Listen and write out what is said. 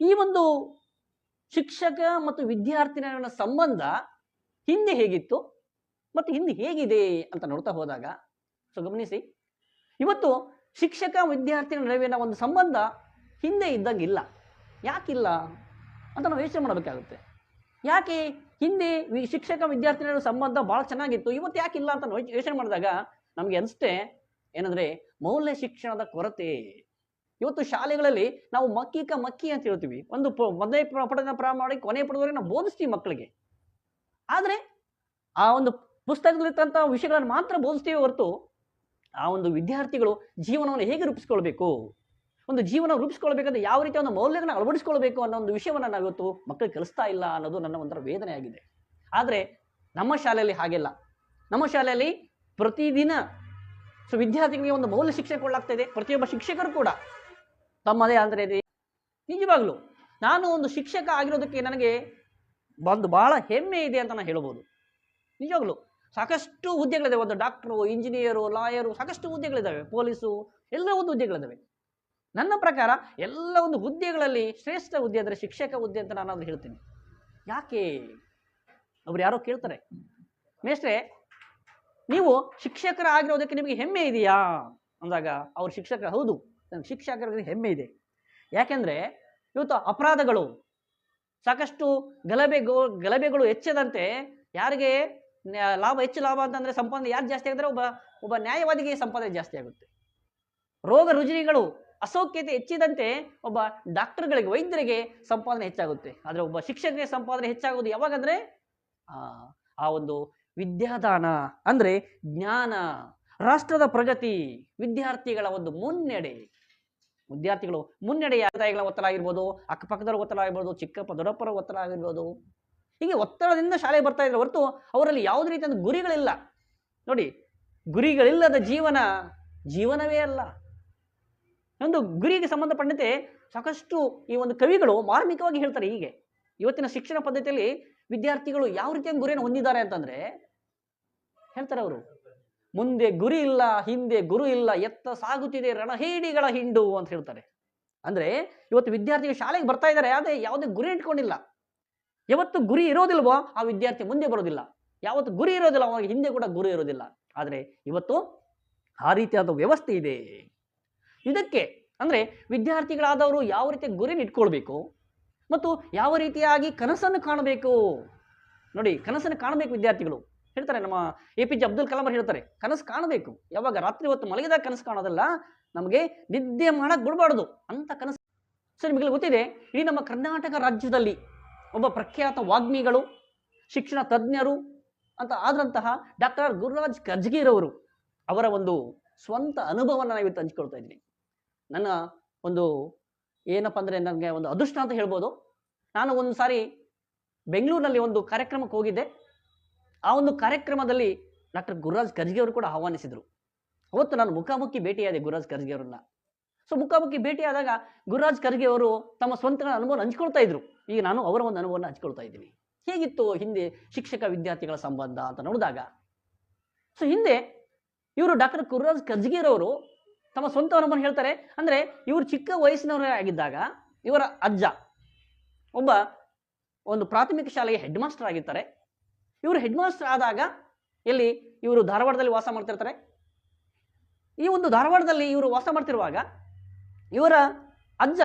ಈ ಒಂದು ಶಿಕ್ಷಕ ಮತ್ತು ವಿದ್ಯಾರ್ಥಿನ ಸಂಬಂಧ ಹಿಂದೆ ಹೇಗಿತ್ತು ಮತ್ತು ಹಿಂದೆ ಹೇಗಿದೆ ಅಂತ ನೋಡ್ತಾ ಹೋದಾಗ ಗಮನಿಸಿ, ಇವತ್ತು ಶಿಕ್ಷಕ ವಿದ್ಯಾರ್ಥಿಗಳ ನಡುವಿನ ಒಂದು ಸಂಬಂಧ ಹಿಂದೆ ಇದ್ದಂಗಿಲ್ಲ. ಯಾಕಿಲ್ಲ ಅಂತ ನಾವು ಯೋಚನೆ ಮಾಡಬೇಕಾಗುತ್ತೆ. ಯಾಕೆ ಹಿಂದೆ ಶಿಕ್ಷಕ ವಿದ್ಯಾರ್ಥಿಗಳ ಸಂಬಂಧ ಬಹಳ ಚೆನ್ನಾಗಿತ್ತು, ಇವತ್ತು ಯಾಕಿಲ್ಲ ಅಂತ ಯೋಚನೆ ಮಾಡಿದಾಗ ನಮ್ಗೆ ಅನಿಸುತ್ತೆ ಏನಂದ್ರೆ ಮೌಲ್ಯ ಶಿಕ್ಷಣದ ಕೊರತೆ. ಇವತ್ತು ಶಾಲೆಗಳಲ್ಲಿ ನಾವು ಮಕ್ಕಿ ಅಂತ ಹೇಳ್ತೀವಿ. ಒಂದು ಮೊದಲನೇ ಪಠಣ ಪ್ರಾರಂಭ ಮಾಡಿ ಕೊನೆ ಪಡೆದವರೆಗೆ ನಾವು ಬೋಧಿಸ್ತೀವಿ ಮಕ್ಕಳಿಗೆ. ಆದ್ರೆ ಆ ಒಂದು ಪುಸ್ತಕದಲ್ಲಿರ್ತಂಥ ವಿಷಯಗಳನ್ನು ಮಾತ್ರ ಬೋಧಿಸ್ತೀವಿ ಹೊರತು ಆ ಒಂದು ವಿದ್ಯಾರ್ಥಿಗಳು ಜೀವನವನ್ನು ಹೇಗೆ ರೂಪಿಸ್ಕೊಳ್ಬೇಕು, ಒಂದು ಜೀವನ ರೂಪಿಸ್ಕೊಳ್ಬೇಕಂದ್ರೆ ಯಾವ ರೀತಿಯ ಒಂದು ಮೌಲ್ಯಗಳನ್ನು ಅಳವಡಿಸ್ಕೊಳ್ಬೇಕು ಅನ್ನೋ ಒಂದು ವಿಷಯವನ್ನು ನಾವು ಇವತ್ತು ಮಕ್ಕಳಿಗೆ ಕಲಿಸ್ತಾ ಇಲ್ಲ ಅನ್ನೋದು ನನ್ನ ಒಂಥರ ವೇದನೆ ಆಗಿದೆ. ಆದರೆ ನಮ್ಮ ಶಾಲೆಯಲ್ಲಿ ಹಾಗೆಲ್ಲ. ನಮ್ಮ ಶಾಲೆಯಲ್ಲಿ ಪ್ರತಿದಿನ ವಿದ್ಯಾರ್ಥಿಗಳಿಗೆ ಒಂದು ಮೌಲ್ಯ ಶಿಕ್ಷಣ ಕೊಡಲಾಗ್ತಾ ಇದೆ. ಪ್ರತಿಯೊಬ್ಬ ಶಿಕ್ಷಕರು ಕೂಡ ತಮ್ಮದೇ ಅಂದರೆ ನಿಜವಾಗ್ಲು ನಾನು ಒಂದು ಶಿಕ್ಷಕ ಆಗಿರೋದಕ್ಕೆ ನನಗೆ ಒಂದು ಬಹಳ ಹೆಮ್ಮೆ ಇದೆ ಅಂತ ನಾನು ಹೇಳ್ಬೋದು. ನಿಜವಾಗ್ಲು ಸಾಕಷ್ಟು ಹುದ್ದೆಗಳಿದ್ದಾವೆ. ಒಂದು ಡಾಕ್ಟ್ರು, ಇಂಜಿನಿಯರು, ಲಾಯರು, ಸಾಕಷ್ಟು ಹುದ್ದೆಗಳಿದ್ದಾವೆ, ಪೊಲೀಸು, ಎಲ್ಲ ಒಂದು ಹುದ್ದೆಗಳಿದ್ದಾವೆ. ನನ್ನ ಪ್ರಕಾರ ಎಲ್ಲ ಒಂದು ಹುದ್ದೆಗಳಲ್ಲಿ ಶ್ರೇಷ್ಠ ಹುದ್ದೆ ಅಂದರೆ ಶಿಕ್ಷಕ ಹುದ್ದೆ ಅಂತ ನಾನು ಅದು ಹೇಳ್ತೀನಿ. ಯಾಕೆ ಅವ್ರು ಯಾರೋ ಕೇಳ್ತಾರೆ, ಮೇಷ್ಟ್ರೆ ನೀವು ಶಿಕ್ಷಕರಾಗಿರೋದಕ್ಕೆ ನಿಮಗೆ ಹೆಮ್ಮೆ ಇದೆಯಾ ಅಂದಾಗ ಅವ್ರು ಶಿಕ್ಷಕ, ಹೌದು ನನಗೆ ಶಿಕ್ಷಕರಿಗೆ ಹೆಮ್ಮೆ ಇದೆ. ಯಾಕೆಂದ್ರೆ ಇವತ್ತು ಅಪರಾಧಗಳು ಸಾಕಷ್ಟು ಗಲಭೆಗಳು ಹೆಚ್ಚದಂತೆ ಯಾರಿಗೆ ಹೆಚ್ಚು ಲಾಭ ಅಂತಂದ್ರೆ ಸಂಪಾದನೆ ಯಾರು ಜಾಸ್ತಿ ಆಗಿದ್ರೆ ಒಬ್ಬ ನ್ಯಾಯವಾದಿಗೆ ಸಂಪಾದನೆ ಜಾಸ್ತಿ ಆಗುತ್ತೆ. ರೋಗ ರುಜಿನಗಳು ಅಸೌಖ್ಯತೆ ಹೆಚ್ಚಿದಂತೆ ಒಬ್ಬ ಡಾಕ್ಟರ್ಗಳಿಗೆ, ವೈದ್ಯರಿಗೆ ಸಂಪಾದನೆ ಹೆಚ್ಚಾಗುತ್ತೆ. ಆದರೆ ಒಬ್ಬ ಶಿಕ್ಷಕರಿಗೆ ಸಂಪಾದನೆ ಹೆಚ್ಚಾಗೋದು ಯಾವಾಗಂದ್ರೆ ಆ ಒಂದು ವಿದ್ಯಾದಾನ ಅಂದ್ರೆ ಜ್ಞಾನ, ರಾಷ್ಟ್ರದ ಪ್ರಗತಿ, ವಿದ್ಯಾರ್ಥಿಗಳ ಒಂದು ಮುನ್ನಡೆ. ವಿದ್ಯಾರ್ಥಿಗಳು ಮುನ್ನಡೆ ತಾಯಿಗಳ ಒತ್ತಡ ಆಗಿರ್ಬೋದು, ಅಕ್ಕಪಕ್ಕದವರ ಒತ್ತಡ ಆಗಿರ್ಬೋದು, ಚಿಕ್ಕಪ್ಪ ದೊಡ್ಡಪ್ಪರ ಒತ್ತಡ ಆಗಿರ್ಬೋದು, ಹೀಗೆ ಒತ್ತಡದಿಂದ ಶಾಲೆಗೆ ಬರ್ತಾ ಇದ್ರೆ ಹೊರತು ಅವರಲ್ಲಿ ಯಾವುದೇ ರೀತಿಯ ಗುರಿಗಳಿಲ್ಲ. ನೋಡಿ, ಗುರಿಗಳಿಲ್ಲದ ಜೀವನವೇ ಅಲ್ಲ. ಒಂದು ಗುರಿಗೆ ಸಂಬಂಧಪಟ್ಟಂತೆ ಸಾಕಷ್ಟು ಈ ಒಂದು ಕವಿಗಳು ಮಾರ್ಮಿಕವಾಗಿ ಹೇಳ್ತಾರೆ. ಹೀಗೆ ಇವತ್ತಿನ ಶಿಕ್ಷಣ ಪದ್ಧತಿಯಲ್ಲಿ ವಿದ್ಯಾರ್ಥಿಗಳು ಯಾವ ರೀತಿಯ ಗುರಿಯನ್ನು ಹೊಂದಿದ್ದಾರೆ ಅಂತಂದ್ರೆ ಹೇಳ್ತಾರೆ ಅವರು, ಮುಂದೆ ಗುರಿ ಇಲ್ಲ, ಹಿಂದೆ ಗುರು ಇಲ್ಲ, ಎತ್ತ ಸಾಗುತ್ತಿದೆ ರಣಹೇಡಿಗಳ ಹಿಂಡು ಅಂತ ಹೇಳ್ತಾರೆ. ಅಂದ್ರೆ ಇವತ್ತು ವಿದ್ಯಾರ್ಥಿಗಳು ಶಾಲೆಗೆ ಬರ್ತಾ ಇದ್ದಾರೆ, ಆದ್ರೆ ಯಾವುದೇ ಗುರಿ ಇಟ್ಕೊಂಡಿಲ್ಲ. ಯಾವತ್ತು ಗುರಿ ಇರೋದಿಲ್ವೋ ಆ ವಿದ್ಯಾರ್ಥಿ ಮುಂದೆ ಬರೋದಿಲ್ಲ, ಯಾವತ್ತು ಗುರಿ ಇರೋದಿಲ್ಲ ಅವಾಗ ಹಿಂದೆ ಕೂಡ ಗುರಿ ಇರೋದಿಲ್ಲ. ಆದ್ರೆ ಇವತ್ತು ಆ ರೀತಿಯಾದ ವ್ಯವಸ್ಥೆ ಇದೆ. ಇದಕ್ಕೆ ಅಂದ್ರೆ ವಿದ್ಯಾರ್ಥಿಗಳಾದವರು ಯಾವ ರೀತಿಯ ಗುರಿನ ಇಟ್ಕೊಳ್ಬೇಕು ಮತ್ತು ಯಾವ ರೀತಿಯಾಗಿ ಕನಸನ್ನು ಕಾಣಬೇಕು. ನೋಡಿ, ಕನಸನ್ನು ಕಾಣಬೇಕು ವಿದ್ಯಾರ್ಥಿಗಳು. ಹೇಳ್ತಾರೆ, ನಮ್ಮ APJ ಅಬ್ದುಲ್ ಕಲಾಂ ಅವರು ಹೇಳ್ತಾರೆ, ಕನಸು ಕಾಣಬೇಕು. ಯಾವಾಗ ರಾತ್ರಿ ಹೊತ್ತು ಮಲಗಿದಾಗ ಕನಸು ಕಾಣೋದಲ್ಲ, ನಮಗೆ ನಿದ್ದೆ ಮಾಡಕ್ ಬಿಡಬಾರ್ದು ಅಂತ ಕನಸು. ಸರ್, ನಿಮಗೆ ಗೊತ್ತಿದೆ, ಇಡೀ ನಮ್ಮ ಕರ್ನಾಟಕ ರಾಜ್ಯದಲ್ಲಿ ಒಬ್ಬ ಪ್ರಖ್ಯಾತ ವಾಗ್ಮಿಗಳು, ಶಿಕ್ಷಣ ತಜ್ಞರು ಅಂತ ಆದಂತಹ ಡಾಕ್ಟರ್ ಗುರುರಾಜ್ ಕರ್ಜಗಿರವರು ಅವರ ಒಂದು ಸ್ವಂತ ಅನುಭವವನ್ನು ನಾನು ಇವತ್ತು ಹಂಚ್ಕೊಳ್ತಾ ಇದ್ದೀನಿ. ನನ್ನ ಒಂದು ಏನಪ್ಪ ಅಂದರೆ ನನಗೆ ಒಂದು ಅದೃಷ್ಟ ಅಂತ ಹೇಳ್ಬೋದು. ನಾನು ಒಂದು ಸಾರಿ ಬೆಂಗಳೂರಿನಲ್ಲಿ ಒಂದು ಕಾರ್ಯಕ್ರಮಕ್ಕೆ ಹೋಗಿದ್ದೆ. ಆ ಒಂದು ಕಾರ್ಯಕ್ರಮದಲ್ಲಿ ಡಾಕ್ಟರ್ ಗುರುರಾಜ್ ಕರ್ಜಗಿ ಅವರು ಕೂಡ ಆಹ್ವಾನಿಸಿದರು. ಅವತ್ತು ನಾನು ಮುಖಾಮುಖಿ ಭೇಟಿಯಾದೆ ಗುರುರಾಜ್ ಕರ್ಜಗಿ ಅವರನ್ನ. ಸೊ ಮುಖಾಮುಖಿ ಭೇಟಿಯಾದಾಗ ಗುರುರಾಜ್ ಕರ್ಜಗಿ ಅವರು ತಮ್ಮ ಸ್ವಂತ ಅನುಭವವನ್ನು ಹಂಚ್ಕೊಳ್ತಾ ಇದ್ರು. ಈಗ ನಾನು ಅವರ ಒಂದು ಅನುಭವವನ್ನು ಹಂಚ್ಕೊಳ್ತಾ ಇದ್ದೀನಿ. ಹೇಗಿತ್ತು ಹಿಂದೆ ಶಿಕ್ಷಕ ವಿದ್ಯಾರ್ಥಿಗಳ ಸಂಬಂಧ ಅಂತ ನೋಡಿದಾಗ, ಸೊ ಹಿಂದೆ ಇವರು ಡಾಕ್ಟರ್ ಗುರುರಾಜ್ ಕರ್ಜಗಿರವರು ತಮ್ಮ ಸ್ವಂತ ಅನುಭವ ಹೇಳ್ತಾರೆ. ಅಂದ್ರೆ ಇವರು ಚಿಕ್ಕ ವಯಸ್ಸಿನವರೇ ಆಗಿದ್ದಾಗ ಇವರ ಅಜ್ಜ ಒಂದು ಪ್ರಾಥಮಿಕ ಶಾಲೆಗೆ ಹೆಡ್ ಮಾಸ್ಟರ್ ಆಗಿರ್ತಾರೆ. ಇವರು ಹೆಡ್ ಮಾಸ್ಟರ್ ಆದಾಗ ಎಲ್ಲಿ ಇವರು ಧಾರವಾಡದಲ್ಲಿ ವಾಸ ಮಾಡ್ತಿರ್ತಾರೆ. ಈ ಒಂದು ಧಾರವಾಡದಲ್ಲಿ ಇವರು ವಾಸ ಮಾಡ್ತಿರುವಾಗ ಇವರ ಅಜ್ಜ